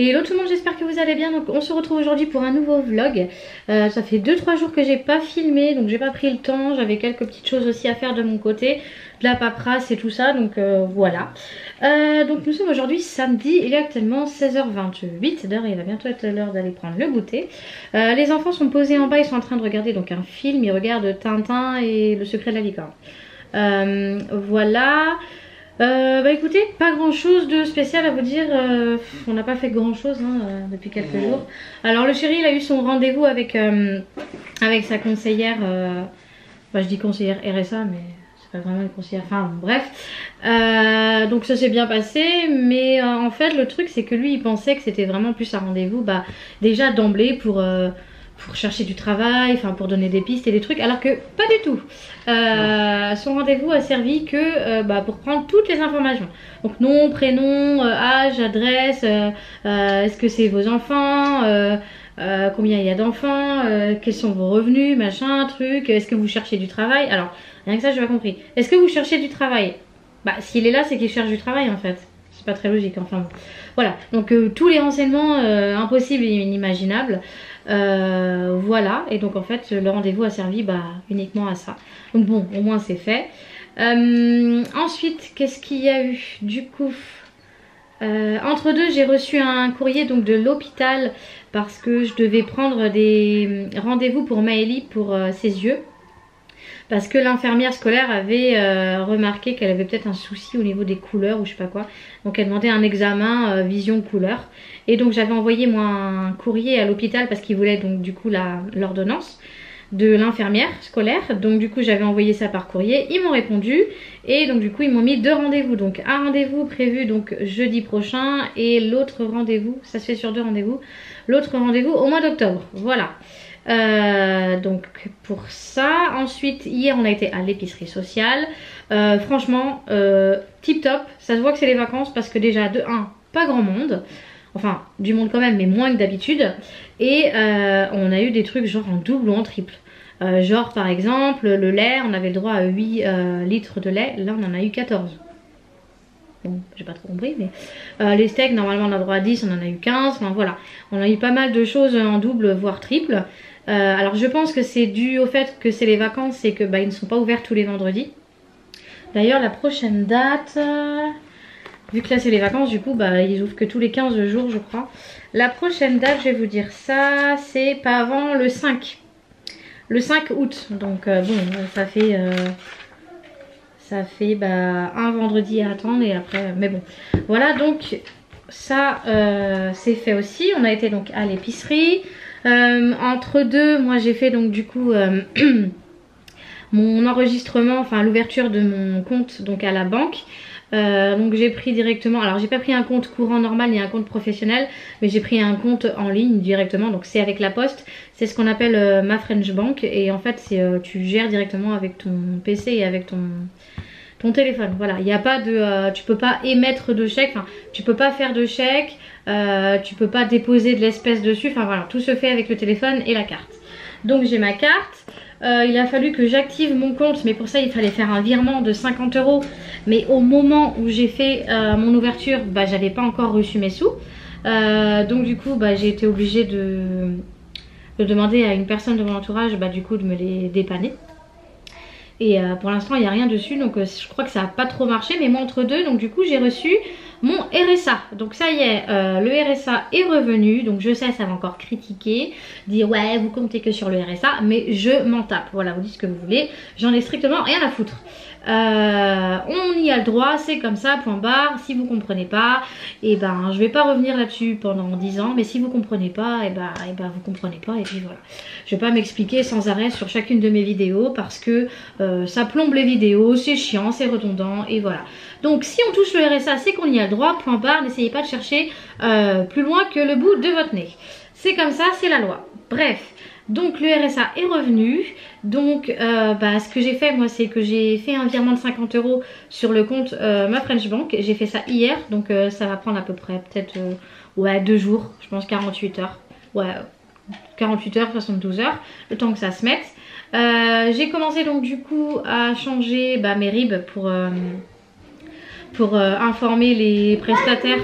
Hello tout le monde, j'espère que vous allez bien. Donc on se retrouve aujourd'hui pour un nouveau vlog. Ça fait 2-3 jours que j'ai pas filmé, donc j'ai pas pris le temps. J'avais quelques petites choses aussi à faire de mon côté, de la paperasse et tout ça, donc voilà. Donc nous sommes aujourd'hui samedi, il est actuellement 16h28. D'ailleurs il va bientôt être l'heure d'aller prendre le goûter. Les enfants sont posés en bas, ils sont en train de regarder donc un film. Ils regardent Tintin et le secret de la licorne. Voilà. Bah écoutez, pas grand chose de spécial à vous dire, on n'a pas fait grand chose depuis quelques jours. Alors le chéri il a eu son rendez-vous avec sa conseillère, bah, je dis conseillère RSA mais c'est pas vraiment une conseillère, enfin bref. Donc ça s'est bien passé, mais en fait le truc c'est que lui il pensait que c'était vraiment plus un rendez-vous bah, déjà d'emblée pour chercher du travail, enfin pour donner des pistes et des trucs, alors que pas du tout. Son rendez-vous a servi que bah, pour prendre toutes les informations. Donc nom, prénom, âge, adresse, est-ce que c'est vos enfants, combien il y a d'enfants, quels sont vos revenus, machin, truc, est-ce que vous cherchez du travail. Alors rien que ça j'ai pas compris. Est-ce que vous cherchez du travail? Bah s'il est là c'est qu'il cherche du travail en fait. C'est pas très logique, enfin bon. Voilà, donc tous les renseignements impossibles et inimaginables. Voilà, et donc en fait le rendez-vous a servi bah, uniquement à ça. Donc bon, au moins c'est fait. Ensuite, qu'est-ce qu'il y a eu du coup? Entre deux, j'ai reçu un courrier donc de l'hôpital parce que je devais prendre des rendez-vous pour Maëlie pour ses yeux. Parce que l'infirmière scolaire avait remarqué qu'elle avait peut-être un souci au niveau des couleurs ou je sais pas quoi. Donc elle demandait un examen vision couleur. Et donc j'avais envoyé moi un courrier à l'hôpital parce qu'ils voulaient donc du coup l'ordonnance de l'infirmière scolaire. Donc du coup j'avais envoyé ça par courrier. Ils m'ont répondu et donc du coup ils m'ont mis 2 rendez-vous. Donc un rendez-vous prévu donc jeudi prochain et l'autre rendez-vous, ça se fait sur 2 rendez-vous. L'autre rendez-vous au mois d'octobre. Voilà. Donc pour ça, ensuite hier on a été à l'épicerie sociale, franchement tip top, ça se voit que c'est les vacances parce que déjà de 1 pas grand monde, enfin du monde quand même mais moins que d'habitude, et on a eu des trucs genre en double ou en triple, genre par exemple le lait, on avait le droit à 8 litres de lait, là on en a eu 14. Bon, j'ai pas trop compris, mais les steaks normalement on a le droit à 10, on en a eu 15, enfin voilà, on a eu pas mal de choses en double voire triple. Alors je pense que c'est dû au fait que c'est les vacances et que bah, ils ne sont pas ouverts tous les vendredis. D'ailleurs la prochaine date, vu que là c'est les vacances du coup bah, ils ouvrent que tous les 15 jours je crois. La prochaine date je vais vous dire ça, c'est pas avant le 5. Le 5 août, donc bon ça fait bah, un vendredi à attendre et après, mais bon. Voilà donc ça c'est fait aussi, on a été donc à l'épicerie. Entre deux, moi j'ai fait donc du coup mon enregistrement, enfin l'ouverture de mon compte donc à la banque. Donc j'ai pris directement, alors j'ai pas pris un compte courant normal ni un compte professionnel, mais j'ai pris un compte en ligne directement, donc c'est avec la poste, c'est ce qu'on appelle ma French Bank, et en fait c'est tu gères directement avec ton PC et avec ton téléphone. Voilà, il n'y a pas de tu peux pas émettre de chèque, enfin tu peux pas faire de chèque, tu peux pas déposer de l'espèce dessus, enfin voilà, tout se fait avec le téléphone et la carte. Donc j'ai ma carte, il a fallu que j'active mon compte, mais pour ça il fallait faire un virement de 50 €, mais au moment où j'ai fait mon ouverture, bah j'avais pas encore reçu mes sous, donc du coup bah j'ai été obligée de demander à une personne de mon entourage bah du coup de me les dépanner. Et pour l'instant il n'y a rien dessus, donc je crois que ça n'a pas trop marché, mais moi entre deux, donc du coup j'ai reçu mon RSA. Donc ça y est, le RSA est revenu, donc je sais ça va encore critiquer, dire ouais vous comptez que sur le RSA, mais je m'en tape, voilà vous dites ce que vous voulez, j'en ai strictement rien à foutre. On y a le droit, c'est comme ça, point barre. Si vous comprenez pas, et ben je vais pas revenir là-dessus pendant 10 ans, mais si vous comprenez pas, et ben vous comprenez pas, et puis voilà. Je vais pas m'expliquer sans arrêt sur chacune de mes vidéos parce que ça plombe les vidéos, c'est chiant, c'est redondant, et voilà. Donc si on touche le RSA, c'est qu'on y a le droit, point barre, n'essayez pas de chercher plus loin que le bout de votre nez. C'est comme ça, c'est la loi. Bref. Donc le RSA est revenu, donc bah, ce que j'ai fait moi c'est que j'ai fait un virement de 50 € sur le compte ma French Bank. J'ai fait ça hier, donc ça va prendre à peu près peut-être ouais 2 jours, je pense 48 heures. Ouais 48 heures, 72 heures, le temps que ça se mette. J'ai commencé donc du coup à changer bah, mes RIB pour informer les prestataires.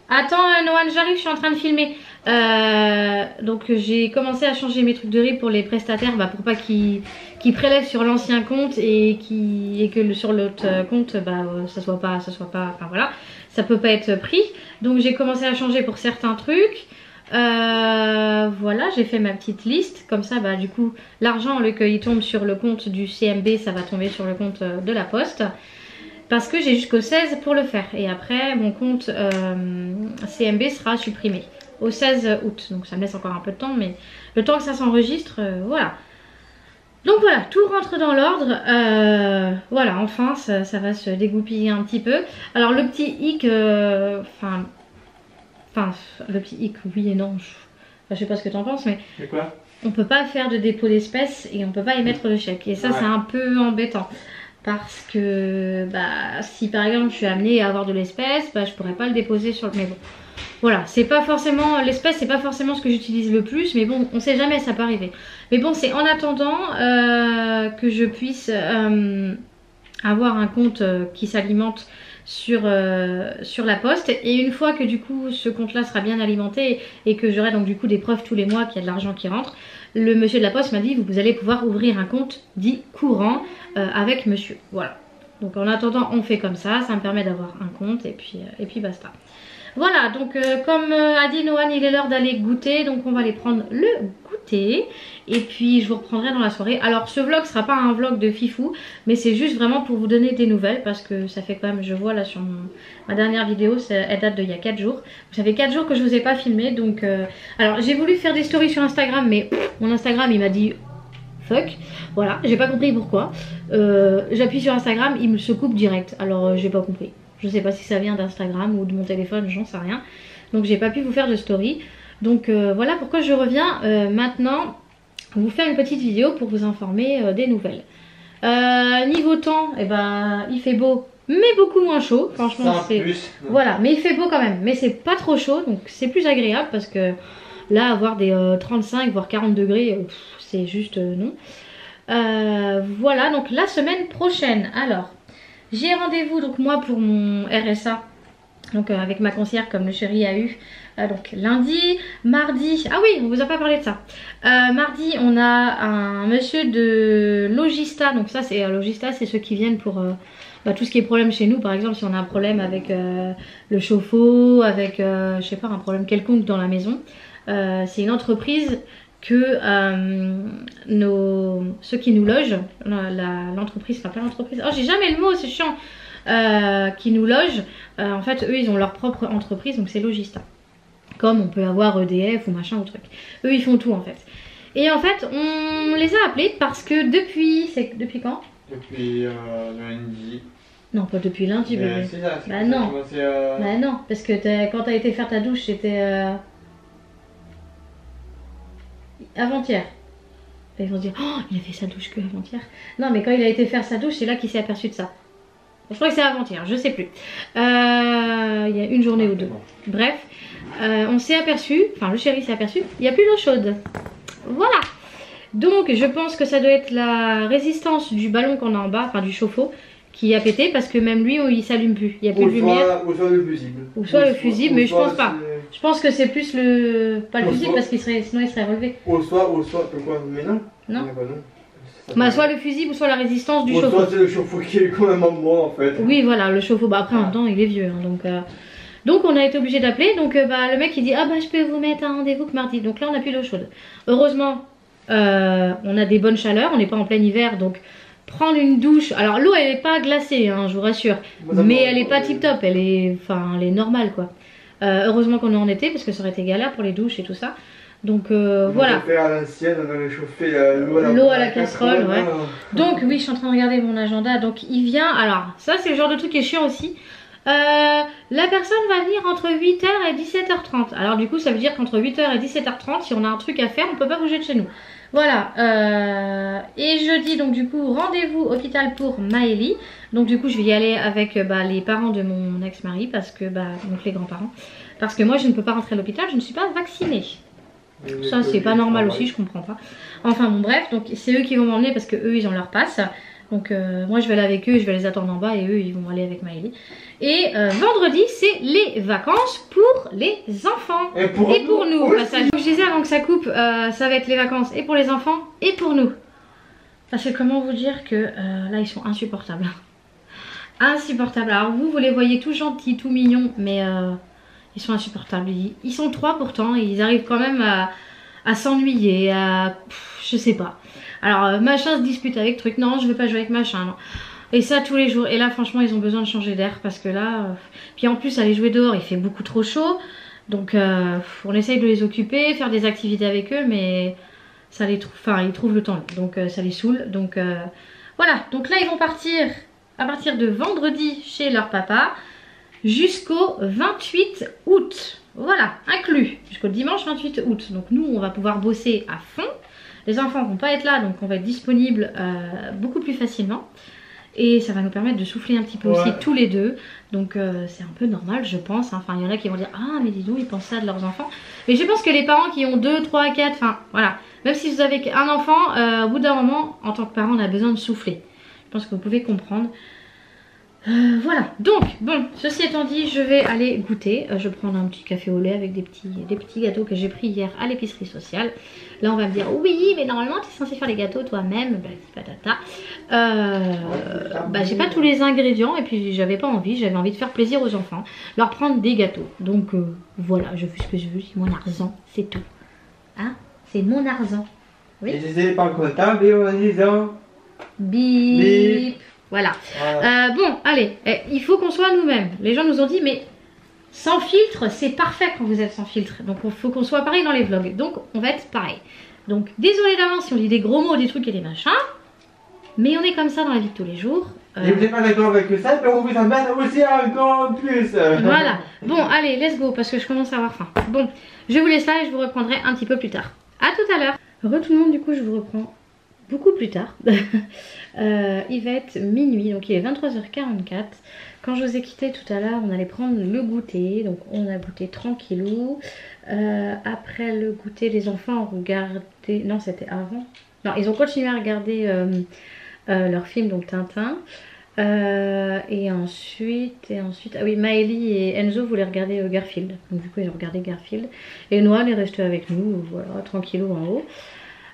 Attends, Noan, j'arrive, je suis en train de filmer. Donc j'ai commencé à changer mes trucs de RIB pour les prestataires, bah, pour pas qu'ils prélèvent sur l'ancien compte et que sur l'autre compte, bah, ça soit pas, enfin voilà, ça peut pas être pris. Donc j'ai commencé à changer pour certains trucs. Voilà, j'ai fait ma petite liste, comme ça, bah, du coup, l'argent, au lieu qu'il tombe sur le compte du CMB, ça va tomber sur le compte de la Poste. Parce que j'ai jusqu'au 16 pour le faire. Et après, mon compte CMB sera supprimé au 16 août. Donc ça me laisse encore un peu de temps, mais le temps que ça s'enregistre, voilà. Donc voilà, tout rentre dans l'ordre. Voilà, enfin, ça va se dégoupiller un petit peu. Alors le petit hic, enfin, le petit hic, oui et non. Je sais pas ce que tu en penses, mais... Et quoi? On peut pas faire de dépôt d'espèces et on peut pas émettre de chèque. Et ça, c'est un peu embêtant. Parce que bah, si par exemple je suis amenée à avoir de l'espèce, bah, je pourrais pas le déposer sur le... Mais bon, voilà, c'est pas forcément... L'espèce, c'est pas forcément ce que j'utilise le plus, mais bon, on sait jamais, ça peut arriver. Mais bon, c'est en attendant que je puisse avoir un compte qui s'alimente sur la Poste. Et une fois que du coup ce compte là sera bien alimenté et que j'aurai donc du coup des preuves tous les mois qu'il y a de l'argent qui rentre, le monsieur de la Poste m'a dit vous allez pouvoir ouvrir un compte dit courant avec monsieur. Voilà, donc en attendant on fait comme ça me permet d'avoir un compte et puis basta. Voilà, donc comme a dit Noan, il est l'heure d'aller goûter, donc on va aller prendre le goûter et puis je vous reprendrai dans la soirée. Alors ce vlog sera pas un vlog de fifou, mais c'est juste vraiment pour vous donner des nouvelles parce que ça fait quand même, je vois là sur ma dernière vidéo, elle date d'il y a 4 jours. Ça fait 4 jours que je vous ai pas filmé, donc alors j'ai voulu faire des stories sur Instagram, mais mon Instagram il m'a dit fuck, voilà, j'ai pas compris pourquoi. J'appuie sur Instagram, il me se coupe direct, alors j'ai pas compris. Je sais pas si ça vient d'Instagram ou de mon téléphone, j'en sais rien. Donc j'ai pas pu vous faire de story. Donc voilà pourquoi je reviens maintenant vous faire une petite vidéo pour vous informer des nouvelles. Niveau temps, eh ben, il fait beau mais beaucoup moins chaud. Franchement c'est... Voilà, mais il fait beau quand même. Mais c'est pas trop chaud, donc c'est plus agréable parce que là avoir des 35 voire 40 degrés, c'est juste non. Voilà, donc la semaine prochaine, alors... J'ai rendez-vous donc moi pour mon RSA, donc avec ma conseillère comme le chéri a eu, donc lundi, mardi, ah oui on vous a pas parlé de ça, mardi on a un monsieur de Logista, donc ça c'est Logista, c'est ceux qui viennent pour tout ce qui est problème chez nous, par exemple si on a un problème avec le chauffe-eau, avec je sais pas un problème quelconque dans la maison, c'est une entreprise que ceux qui nous logent, l'entreprise, enfin pas l'entreprise, oh j'ai jamais le mot, c'est chiant, qui nous logent, en fait eux ils ont leur propre entreprise, donc c'est Logista. Comme on peut avoir EDF ou machin ou truc. Eux ils font tout en fait. Et en fait on les a appelés parce que depuis quand? Depuis lundi. Non pas depuis lundi bébé. Bah non. Bah non, parce que quand t'as été faire ta douche c'était... avant-hier. Ils vont se dire oh il a fait sa douche que avant-hier. Non mais quand il a été faire sa douche c'est là qu'il s'est aperçu de ça. Je crois que c'est avant-hier, je sais plus. Il y a une journée ou deux. Bref, on s'est aperçu, enfin le chéri s'est aperçu, il n'y a plus d'eau chaude. Voilà. Donc je pense que ça doit être la résistance du ballon qu'on a en bas, enfin du chauffe-eau, qui a pété parce que même lui il s'allume plus. Il n'y a plus de lumière. Ou soit le fusible. Ou soit le fusible, mais je pense pas. Je pense que c'est plus le... Pas le fusible parce qu'il serait... sinon il serait relevé. Ou soit, quoi, mais non. Non. Bah soit le fusible ou soit la résistance du chauffe-eau. Soit c'est le chauffe-eau qui est quand même en bois en fait. Oui voilà, le chauffe-eau, bah après en même temps il est vieux hein, donc on a été obligé d'appeler, donc bah le mec il dit ah bah je peux vous mettre un rendez-vous que mardi, donc là on n'a plus d'eau chaude. Heureusement on a des bonnes chaleurs, on n'est pas en plein hiver donc prendre une douche, alors l'eau elle est pas glacée hein, je vous rassure, mais elle est pas tip top, elle est normale quoi. Heureusement qu'on est en été parce que ça aurait été galère pour les douches et tout ça. Donc voilà. On à l'ancienne, on avait chauffé l'eau à la casserole, ouais. Donc oui, je suis en train de regarder mon agenda. Donc il vient, alors ça c'est le genre de truc qui est chiant aussi. La personne va venir entre 8h et 17h30. Alors du coup ça veut dire qu'entre 8h et 17h30, si on a un truc à faire, on peut pas bouger de chez nous. Voilà, et jeudi donc du coup rendez-vous hôpital pour Maëlie. Donc du coup je vais y aller avec les parents de mon ex-mari parce que donc les grands-parents. Parce que moi je ne peux pas rentrer à l'hôpital, je ne suis pas vaccinée. Ça c'est pas normal aussi, je comprends pas. Enfin bon bref, donc c'est eux qui vont m'emmener parce que eux ils ont leur passe. Donc moi je vais aller avec eux, je vais les attendre en bas et eux ils vont aller avec Maëlie. Et vendredi c'est les vacances pour les enfants et pour nous au passage. Donc, je disais avant que ça coupe, ça va être les vacances et pour les enfants et pour nous. Parce que comment vous dire que là ils sont insupportables. Insupportables. Alors vous les voyez tout gentils, tout mignons, mais ils sont insupportables. Ils sont 3 pourtant et ils arrivent quand même à s'ennuyer, je sais pas. Alors machin se dispute avec truc, non je veux pas jouer avec machin, non. Et ça tous les jours. Et là franchement ils ont besoin de changer d'air parce que là... Puis en plus aller jouer dehors il fait beaucoup trop chaud. Donc on essaye de les occuper, faire des activités avec eux, mais ça les trouve... Enfin ils trouvent le temps, donc ça les saoule. Donc voilà, donc là ils vont partir à partir de vendredi chez leur papa jusqu'au 28 août. Voilà, inclus, jusqu'au dimanche 28 août. Donc nous on va pouvoir bosser à fond. Les enfants vont pas être là, donc on va être disponible beaucoup plus facilement. Et ça va nous permettre de souffler un petit peu aussi tous les deux. Donc c'est un peu normal je pense. Enfin il y en a qui vont dire ah mais dis donc ils pensent ça de leurs enfants. Mais je pense que les parents qui ont 2, 3, 4, enfin voilà. Même si vous avez un enfant, au bout d'un moment en tant que parent on a besoin de souffler. Je pense que vous pouvez comprendre. Voilà, donc bon, ceci étant dit, je vais aller goûter. Je vais prendre un petit café au lait avec des petits gâteaux que j'ai pris hier à l'épicerie sociale. Là on va me dire oui mais normalement tu es censé faire les gâteaux toi-même. Patata. J'ai pas tous les ingrédients et puis j'avais pas envie, j'avais envie de faire plaisir aux enfants, leur prendre des gâteaux. Donc voilà, je fais ce que je veux, c'est mon argent, c'est tout. Hein, c'est mon argent. Oui. Et je sais pas comptable et on dit bip. Bip. Voilà. Bon, allez, il faut qu'on soit nous-mêmes. Les gens nous ont dit, mais sans filtre, c'est parfait quand vous êtes sans filtre. Donc, il faut qu'on soit pareil dans les vlogs. Donc, on va être pareil. Donc, désolé d'avance si on dit des gros mots, des trucs et des machins. Mais on est comme ça dans la vie de tous les jours. Et vous n'êtes pas d'accord avec ça, mais on vous emmène aussi encore plus. Voilà. Bon, allez, let's go, parce que je commence à avoir faim. Bon, je vous laisse là et je vous reprendrai un petit peu plus tard. À tout à l'heure. Re tout le monde, du coup, je vous reprends beaucoup plus tard. Il va être minuit, donc il est 23h44. Quand je vous ai quitté tout à l'heure, on allait prendre le goûter. Donc on a goûté tranquillou. Après le goûter, les enfants ont regardé... Non, c'était avant. Non, ils ont continué à regarder leur film, donc Tintin. Et ensuite... Ah oui, Maëlie et Enzo voulaient regarder Garfield. Donc du coup, ils ont regardé Garfield. Et Noah est resté avec nous, voilà, tranquillou en haut.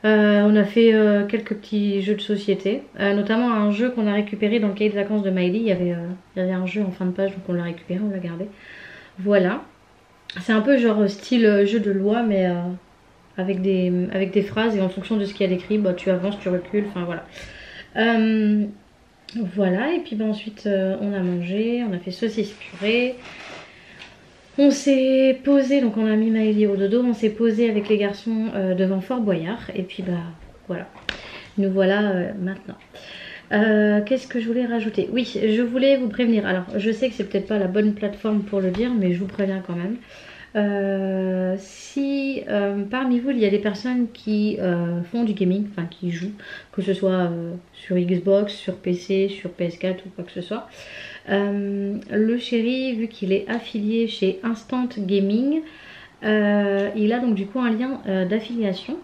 On a fait quelques petits jeux de société, notamment un jeu qu'on a récupéré dans le cahier de vacances de Maëlie. Il y avait un jeu en fin de page, donc on l'a récupéré, on l'a gardé. Voilà. C'est un peu genre style jeu de loi, mais avec des phrases, et en fonction de ce qu'il y a d'écrit, bah, tu avances, tu recules, enfin voilà. Voilà, et puis bah, ensuite on a mangé, on a fait saucisse purée. On s'est posé, donc on a mis Maëlie au dodo, on s'est posé avec les garçons devant Fort Boyard. Et puis bah voilà, nous voilà maintenant. Qu'est-ce que je voulais rajouter? Oui, je voulais vous prévenir. Alors je sais que c'est peut-être pas la bonne plateforme pour le dire, mais je vous préviens quand même. Si parmi vous il y a des personnes qui font du gaming, enfin qui jouent, que ce soit sur Xbox, sur PC, sur PS4 ou quoi que ce soit, le chéri, vu qu'il est affilié chez Instant Gaming, il a donc du coup un lien d'affiliation.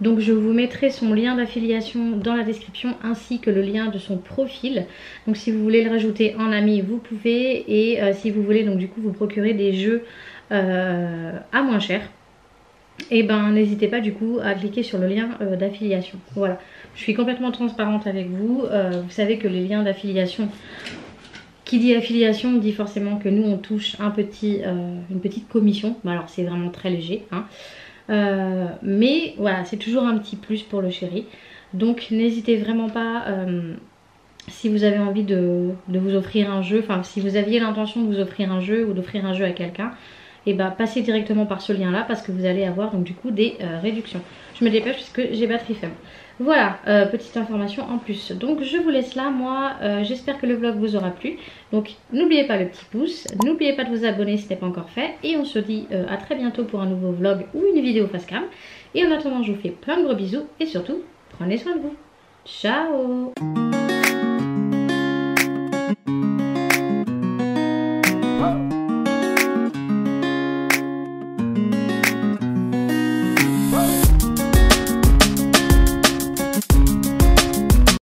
Donc je vous mettrai son lien d'affiliation dans la description ainsi que le lien de son profil. Donc si vous voulez le rajouter en ami, vous pouvez. Et si vous voulez donc du coup vous procurer des jeux à moins cher, et ben n'hésitez pas du coup à cliquer sur le lien d'affiliation. Voilà, je suis complètement transparente avec vous. Vous savez que les liens d'affiliation, qui dit affiliation dit forcément que nous on touche une petite commission. Bon, alors c'est vraiment très léger hein. Mais voilà, c'est toujours un petit plus pour le chéri. Donc n'hésitez vraiment pas, si vous avez envie de vous offrir un jeu, enfin si vous aviez l'intention de vous offrir un jeu ou d'offrir un jeu à quelqu'un, et bah passez directement par ce lien là parce que vous allez avoir donc du coup des réductions. Je me dépêche parce que j'ai batterie faible. Voilà, petite information en plus. Donc je vous laisse là, moi j'espère que le vlog vous aura plu. Donc n'oubliez pas le petit pouce, n'oubliez pas de vous abonner si ce n'est pas encore fait. Et on se dit à très bientôt pour un nouveau vlog ou une vidéo face cam. Et en attendant je vous fais plein de gros bisous et surtout prenez soin de vous. Ciao.